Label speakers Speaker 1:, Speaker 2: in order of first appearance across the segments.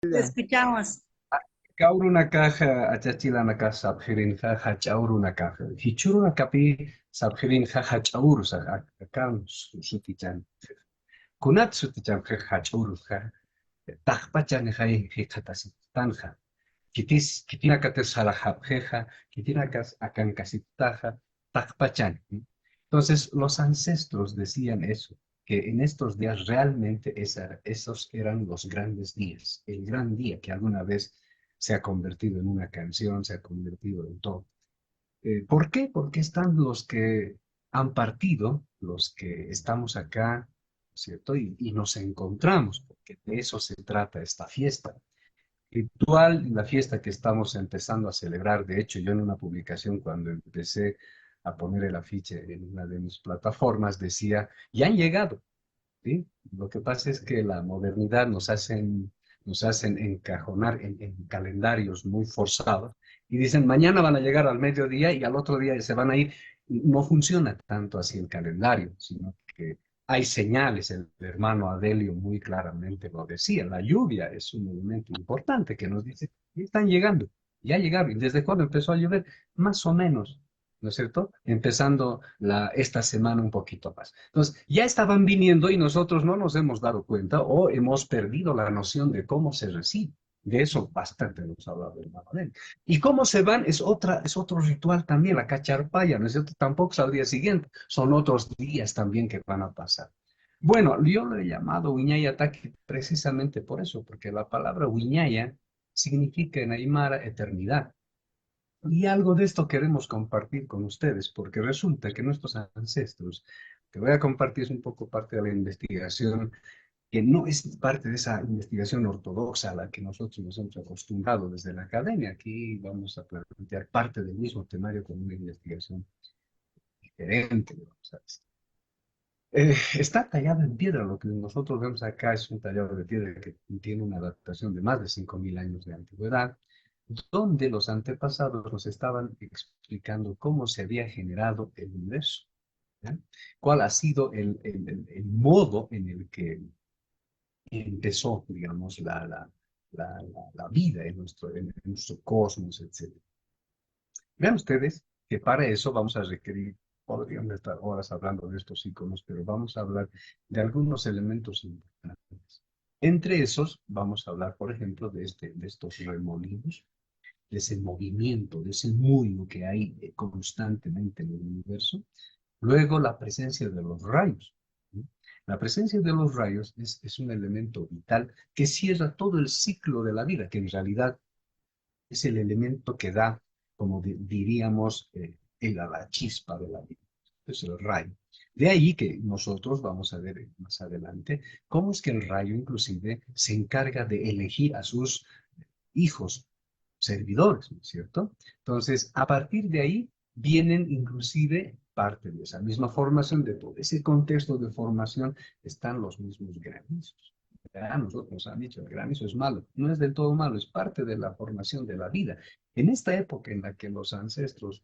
Speaker 1: Te escuchamos.
Speaker 2: Kauruna caja, achachilana caja, sabjirin jaja, chauruna caja. Hichuruna capi, sabjirin jaja, chauru, acá sutichan. Kunat sutichan jaja, chauru, ja. Tajpachan jai, jicatasit, tanja. Kitina cates jalajabjeja, kitina cas acancasitaja, tajpachan. Entonces, los ancestros decían eso, que en estos días realmente esos eran los grandes días, el gran día que alguna vez se ha convertido en una canción, se ha convertido en todo. ¿Por qué? Porque están los que han partido, los que estamos acá, ¿cierto? Y nos encontramos, porque de eso se trata esta fiesta ritual, la fiesta que estamos empezando a celebrar. De hecho, yo en una publicación cuando empecé a poner el afiche en una de mis plataformas decía, ya han llegado, ¿sí? Lo que pasa es que la modernidad nos hacen encajonar en calendarios muy forzados y dicen, mañana van a llegar al mediodía y al otro día se van a ir. No funciona tanto así el calendario, sino que hay señales. El hermano Adelio muy claramente lo decía. La lluvia es un elemento importante que nos dice, "Ya están llegando, ya llegaron. ¿Y desde cuándo empezó a llover? Más o menos, ¿no es cierto? Empezando esta semana un poquito más. Entonces, ya estaban viniendo y nosotros no nos hemos dado cuenta o hemos perdido la noción de cómo se recibe. De eso bastante nos ha hablado el Manuel. Y cómo se van es otro ritual también, la cacharpaya, ¿no es cierto? Tampoco es al día siguiente, son otros días también que van a pasar. Bueno, yo lo he llamado Wiñaya Taki precisamente por eso, porque la palabra Wiñaya significa en Aymara eternidad. Y algo de esto queremos compartir con ustedes, porque resulta que nuestros ancestros, que voy a compartir es un poco parte de la investigación, que no es parte de esa investigación ortodoxa a la que nosotros nos hemos acostumbrado desde la academia. Aquí vamos a plantear parte del mismo temario con una investigación diferente, vamos a decir. Está tallado en piedra, lo que nosotros vemos acá es un tallado de piedra que tiene una datación de más de 5.000 años de antigüedad, donde los antepasados nos estaban explicando cómo se había generado el universo, ¿ya? ¿Cuál ha sido el modo en el que empezó, digamos, la vida en nuestro cosmos, etcétera? Vean ustedes que para eso vamos a requerir, podríamos estar horas hablando de estos iconos, pero vamos a hablar de algunos elementos importantes. Entre esos, vamos a hablar, por ejemplo, de estos remolinos, de ese movimiento, de ese mundo que hay constantemente en el universo. Luego, la presencia de los rayos. ¿Sí? La presencia de los rayos es un elemento vital que cierra todo el ciclo de la vida, que en realidad es el elemento que da, como diríamos, la chispa de la vida. Es el rayo. De ahí que nosotros vamos a ver más adelante cómo es que el rayo inclusive se encarga de elegir a sus hijos, servidores, ¿no es cierto? Entonces, a partir de ahí vienen inclusive parte de esa misma formación, de todo ese contexto de formación, están los mismos granizos. A nosotros nos han dicho, el granizo es malo. No es del todo malo, es parte de la formación de la vida. En esta época en la que los ancestros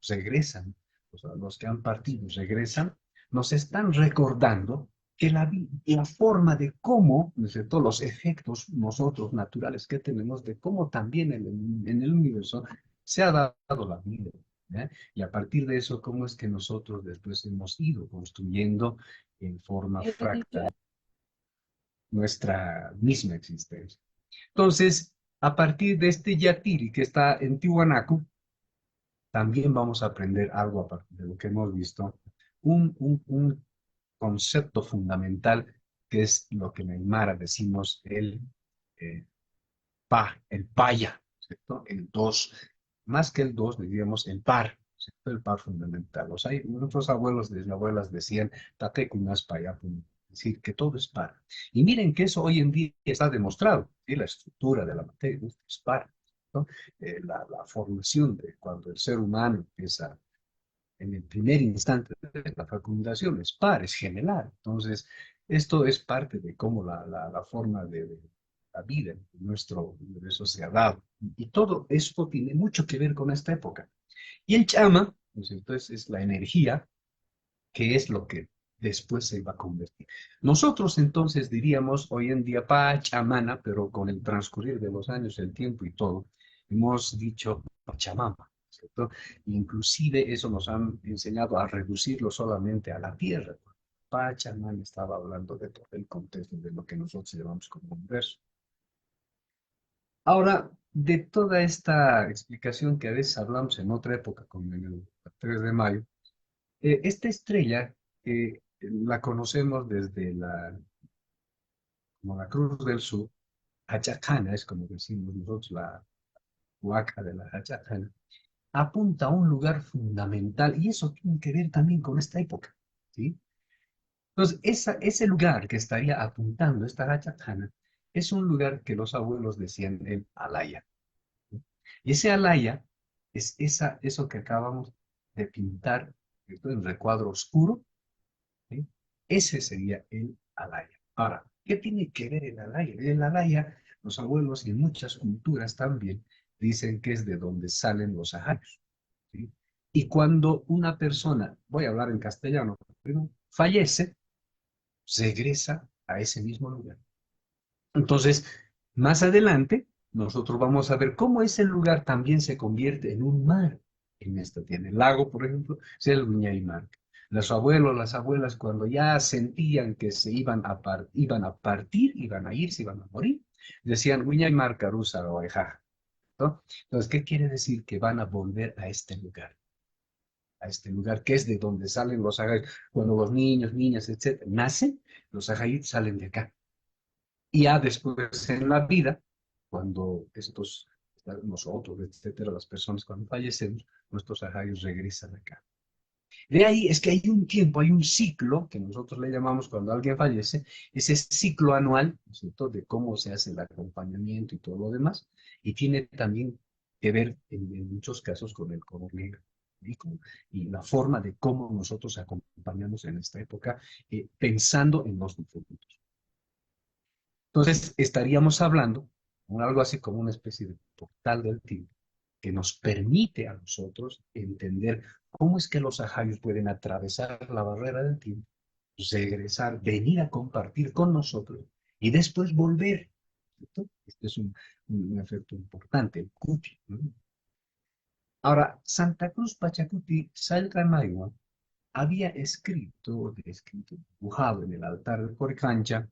Speaker 2: regresan, o sea, los que han partido regresan, nos están recordando que la forma de cómo, ¿no es cierto?, los efectos nosotros naturales que tenemos, de cómo también en el universo se ha dado la vida. ¿Ya? Y a partir de eso, cómo es que nosotros después hemos ido construyendo en forma fractal nuestra misma existencia. Entonces, a partir de este Yatiri que está en Tiwanaku, también vamos a aprender algo a partir de lo que hemos visto, un concepto fundamental que es lo que en Aymara decimos eh, el paya, ¿cierto? El dos, más que el dos, diríamos el par, ¿cierto? El par fundamental. O sea, nuestros abuelos y abuelas decían, tate kunas paya, es decir, que todo es par. Y miren que eso hoy en día está demostrado, ¿sí? La estructura de la materia es par, ¿no? La formación de cuando el ser humano empieza en el primer instante de la fecundación es par, es gemelar. Entonces, esto es parte de cómo la forma de la vida en nuestro universo se ha dado. Y todo esto tiene mucho que ver con esta época. Y el chama, ¿no es cierto? Es la energía, que es lo que después se iba a convertir. Nosotros entonces diríamos hoy en día Pachamama, pero con el transcurrir de los años, el tiempo y todo, hemos dicho Pachamama, ¿cierto? Inclusive eso nos han enseñado a reducirlo solamente a la tierra. Pachamama estaba hablando de todo el contexto de lo que nosotros llamamos como universo. Ahora, de toda esta explicación que a veces hablamos en otra época, como en el 3 de mayo, esta estrella la conocemos desde como la Cruz del Sur, Hachacana, es como decimos nosotros, la huaca de la Hachacana, apunta a un lugar fundamental y eso tiene que ver también con esta época, ¿sí? Entonces, ese lugar que estaría apuntando esta Hachacana es un lugar que los abuelos decían el Alaya. ¿Sí? Y ese Alaya es eso que acabamos de pintar, ¿cierto? En recuadro oscuro, ¿sí? Ese sería el alaya. Ahora, ¿qué tiene que ver el alaya? El alaya, los abuelos y en muchas culturas también dicen que es de donde salen los ajayos, ¿sí? Y cuando una persona, voy a hablar en castellano, pero fallece, regresa a ese mismo lugar. Entonces, más adelante, nosotros vamos a ver cómo ese lugar también se convierte en un mar en esta tierra. El lago, por ejemplo, es el Viña. Los abuelos, las abuelas, cuando ya sentían que se iban a partir, iban a irse, iban a morir, decían Viña Carusa o Eja, ¿no? Entonces, ¿qué quiere decir? Que van a volver a este lugar que es de donde salen los ajayos. Cuando los niños, niñas, etcétera, nacen, los ajayos salen de acá. Y ya después en la vida, cuando nosotros, etcétera, las personas cuando fallecemos, nuestros ajayos regresan acá. De ahí es que hay un tiempo, hay un ciclo que nosotros le llamamos cuando alguien fallece, ese ciclo anual, ¿no es cierto?, de cómo se hace el acompañamiento y todo lo demás, y tiene también que ver en muchos casos con el color negro. ¿Sí? Y la forma de cómo nosotros acompañamos en esta época, pensando en los difuntos. Entonces, estaríamos hablando de algo así como una especie de portal del tiempo que nos permite a nosotros entender cómo es que los ajayos pueden atravesar la barrera del tiempo, regresar, venir a compartir con nosotros y después volver. ¿Cierto? Este es un efecto importante, el cuti, ¿no? Ahora, Santa Cruz Pachacuti Salcamayua había escrito, dibujado en el altar de Coricancha,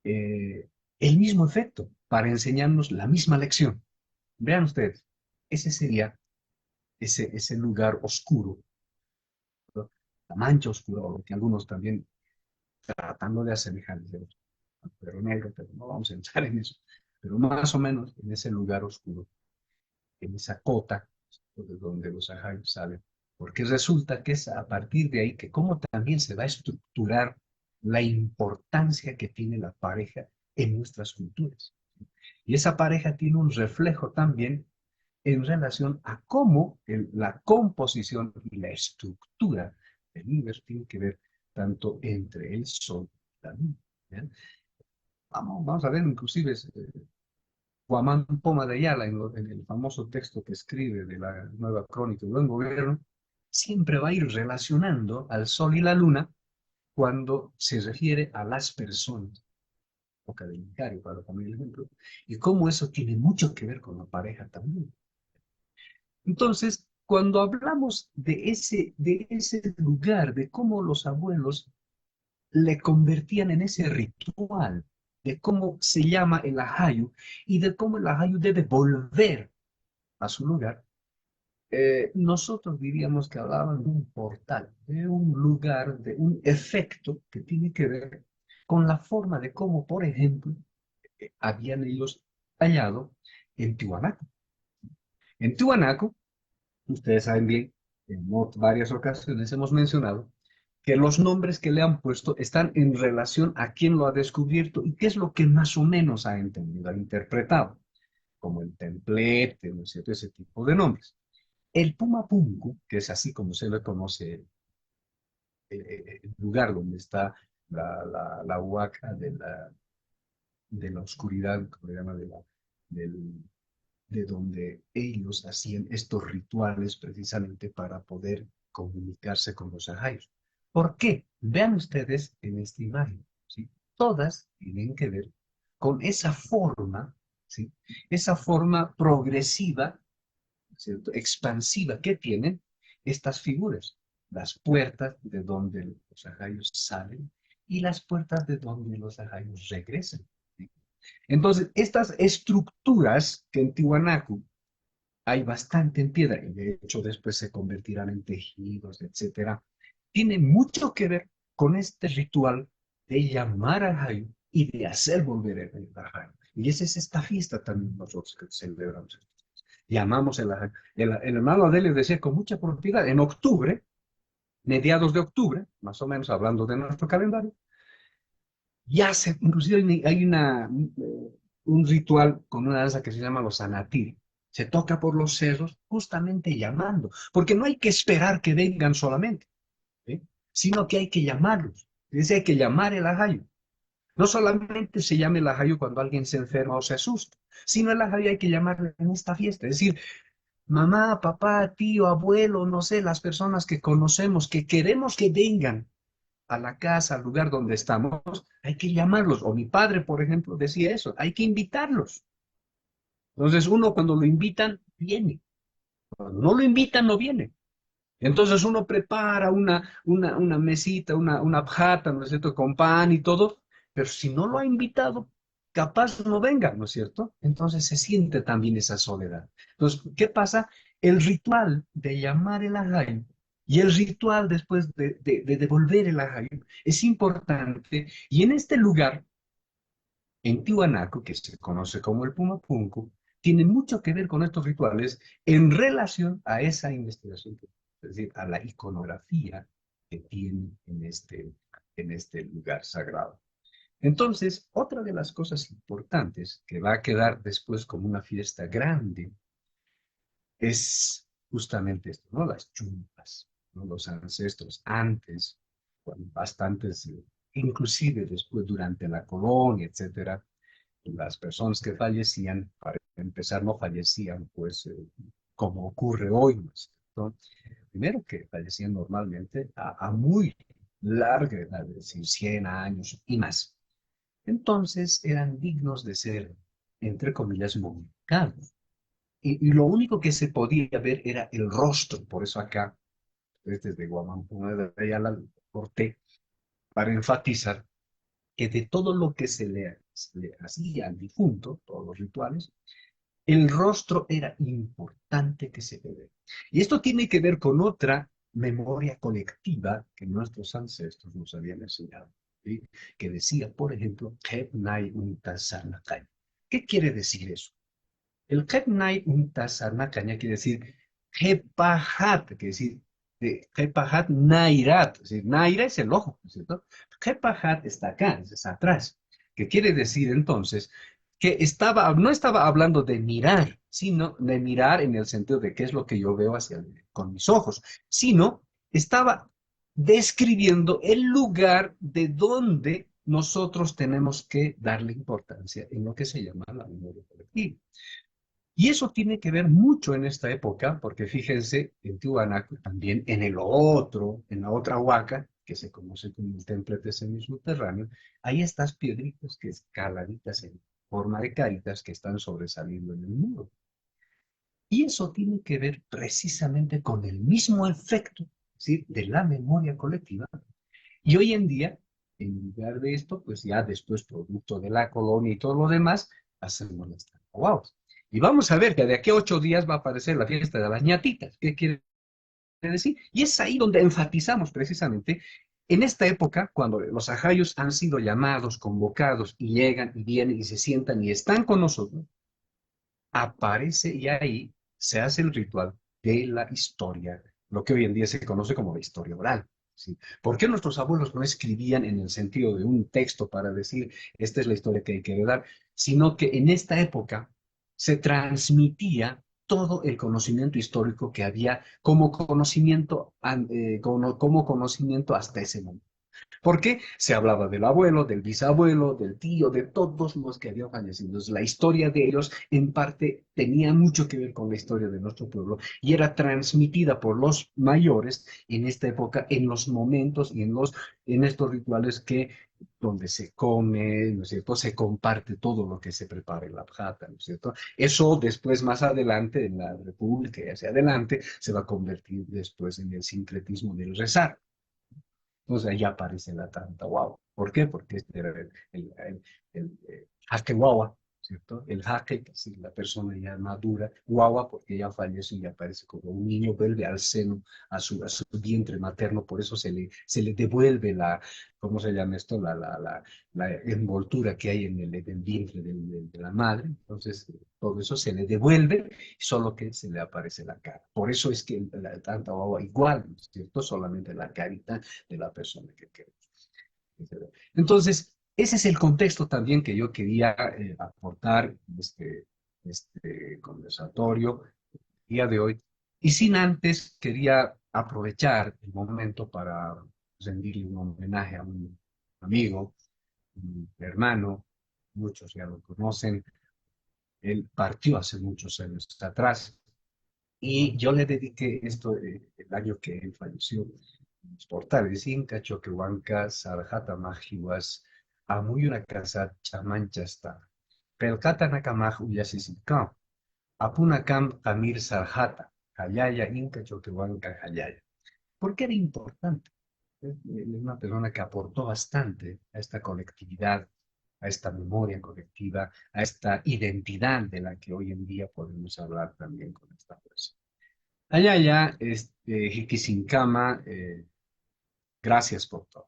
Speaker 2: el mismo efecto para enseñarnos la misma lección. Vean ustedes, ese sería ese lugar oscuro, ¿no? La mancha oscura, o lo que algunos también tratando de asemejar, pero negro, pero no vamos a entrar en eso, pero más o menos en ese lugar oscuro, en esa cota de donde los ajayos salen, porque resulta que es a partir de ahí que cómo también se va a estructurar la importancia que tiene la pareja en nuestras culturas. Y esa pareja tiene un reflejo también en relación a cómo la composición y la estructura del universo tiene que ver tanto entre el Sol y la Luna. ¿Ya? Vamos a ver inclusive Guamán Poma de Ayala en el famoso texto que escribe de la nueva crónica del buen gobierno, siempre va a ir relacionando al Sol y la Luna cuando se refiere a las personas, boca del Vicario, para poner el ejemplo, y cómo eso tiene mucho que ver con la pareja también. Entonces, cuando hablamos de ese lugar, de cómo los abuelos le convertían en ese ritual, de cómo se llama el ajayu y de cómo el ajayu debe volver a su lugar, nosotros diríamos que hablaban de un portal, de un lugar, de un efecto que tiene que ver con la forma de cómo, por ejemplo, habían ellos hallado en Tiwanaku. En Tiwanaku, ustedes saben bien, en varias ocasiones hemos mencionado que los nombres que le han puesto están en relación a quién lo ha descubierto y qué es lo que más o menos ha entendido, ha interpretado, como el templete, ¿no es cierto? Ese tipo de nombres. El Pumapunku, que es así como se le conoce el lugar donde está la huaca de la oscuridad, como se llama, del, de donde ellos hacían estos rituales precisamente para poder comunicarse con los ajayos. ¿Por qué? Vean ustedes en esta imagen, ¿sí? Todas tienen que ver con esa forma, ¿sí? Esa forma progresiva, ¿cierto? Expansiva que tienen estas figuras. Las puertas de donde los ajayos salen y las puertas de donde los ajayos regresan, ¿sí? Entonces, estas estructuras que en Tiwanaku hay bastante en piedra, y de hecho después se convertirán en tejidos, etcétera, tiene mucho que ver con este ritual de llamar a Jayo y de hacer volver el Jayo. Y esa es esta fiesta también nosotros que celebramos. Llamamos el Jayo. El hermano Adelio decía con mucha propiedad, en octubre, mediados de octubre, más o menos hablando de nuestro calendario, ya se, inclusive hay un ritual con una danza que se llama los anatir. Se toca por los cerros justamente llamando, porque no hay que esperar que vengan solamente, ¿sí? Sino que hay que llamarlos. Dice, hay que llamar el ajayo. No solamente se llama el ajayo cuando alguien se enferma o se asusta, sino el ajayo hay que llamarlo en esta fiesta. Es decir, mamá, papá, tío, abuelo, no sé, las personas que conocemos, que queremos que vengan a la casa, al lugar donde estamos, hay que llamarlos. O mi padre, por ejemplo, decía eso, hay que invitarlos. Entonces uno cuando lo invitan, viene. Cuando no lo invitan, no viene. Entonces uno prepara una mesita, una pjata, ¿no es cierto?, con pan y todo, pero si no lo ha invitado, capaz no venga, ¿no es cierto? Entonces se siente también esa soledad. Entonces, ¿qué pasa? El ritual de llamar el ajayo y el ritual después de devolver el ajayo es importante. Y en este lugar, en Tiwanaku, que se conoce como el Pumapunku, tiene mucho que ver con estos rituales en relación a esa investigación, es decir, a la iconografía que tiene en este lugar sagrado. Entonces, otra de las cosas importantes que va a quedar después como una fiesta grande es justamente esto, ¿no? Las chumpas, ¿no? Los ancestros antes, bastantes, inclusive después durante la colonia, etcétera, las personas que fallecían, para empezar, no fallecían, pues, como ocurre hoy, ¿no es cierto? Primero que fallecían normalmente a muy larga edad, es decir, 100 años y más. Entonces eran dignos de ser, entre comillas, momificados. Y lo único que se podía ver era el rostro, por eso acá, desde Guamampuna de Ayala, lo corté para enfatizar que de todo lo que se le hacía al difunto, todos los rituales, el rostro era importante que se vea. Y esto tiene que ver con otra memoria colectiva que nuestros ancestros nos habían enseñado, ¿sí? Que decía, por ejemplo, Kebnai Untasarnakay. ¿Qué quiere decir eso? El Kebnai Untasarnakay quiere decir Kepahat, quiere decir Kepahat Nairat, es decir, Naira es el ojo, ¿no es cierto? Kepahat está acá, es atrás, que quiere decir entonces que no estaba hablando de mirar, sino de mirar en el sentido de qué es lo que yo veo con mis ojos, sino estaba describiendo el lugar de donde nosotros tenemos que darle importancia en lo que se llama la memoria colectiva. Y eso tiene que ver mucho en esta época, porque fíjense, en Tiwanaku, también en la otra huaca, que se conoce como el templete semisubterráneo, hay estas piedritas que escaladitas en forma de caritas que están sobresaliendo en el muro. Y eso tiene que ver precisamente con el mismo efecto, ¿sí?, de la memoria colectiva. Y hoy en día, en lugar de esto, pues ya después, producto de la colonia y todo lo demás, hacemos las tapahuapas. Y vamos a ver que de aquí a 8 días va a aparecer la fiesta de las ñatitas. ¿Qué quiere decir? Y es ahí donde enfatizamos precisamente en esta época, cuando los ajayos han sido llamados, convocados, y llegan y vienen y se sientan y están con nosotros, aparece y ahí se hace el ritual de la historia, lo que hoy en día se conoce como la historia oral. ¿Sí? ¿Por qué nuestros abuelos no escribían en el sentido de un texto para decir, esta es la historia que hay que heredar, sino que en esta época se transmitía todo el conocimiento histórico que había como conocimiento hasta ese momento? Porque se hablaba del abuelo, del bisabuelo, del tío, de todos los que habían fallecido. Entonces, la historia de ellos, en parte, tenía mucho que ver con la historia de nuestro pueblo y era transmitida por los mayores en esta época, en los momentos y en estos rituales que donde se come, ¿no es cierto? Se comparte todo lo que se prepara en la Bjata, ¿no es cierto? Eso después, más adelante, en la República y hacia adelante, se va a convertir después en el sincretismo del rezar. Entonces ahí aparece la tanta guagua. ¿Por qué? Porque este era el jaque guagua, ¿cierto? El jaque, que si la persona ya madura, guagua, porque ya falleció y aparece como un niño, vuelve al seno, a su vientre materno, por eso se le devuelve ¿cómo se llama esto? La envoltura que hay en el vientre de la madre. Entonces, todo eso se le devuelve, solo que se le aparece la cara. Por eso es que la tanta guagua igual, ¿no es cierto? Solamente la carita de la persona que queremos. Entonces, ese es el contexto también que yo quería aportar en este conversatorio el día de hoy. Y sin antes, quería aprovechar el momento para rendirle un homenaje a un amigo, un hermano, muchos ya lo conocen. Él partió hace muchos años atrás y yo le dediqué esto el año que él falleció. Los portales Inca, Choquehuanca, Sarjata Majiwas, Amuyuna Casa, Chamanchasta, Pelcata Nakamaj Uyasisikam, Apunakam Amir Sarjata, Hayaya Inca, Choquehuanca, Hayaya. ¿Por qué era importante? Es una persona que aportó bastante a esta colectividad, a esta memoria colectiva, a esta identidad de la que hoy en día podemos hablar también con esta fuerza. Allá, Hikizincama, gracias por todo.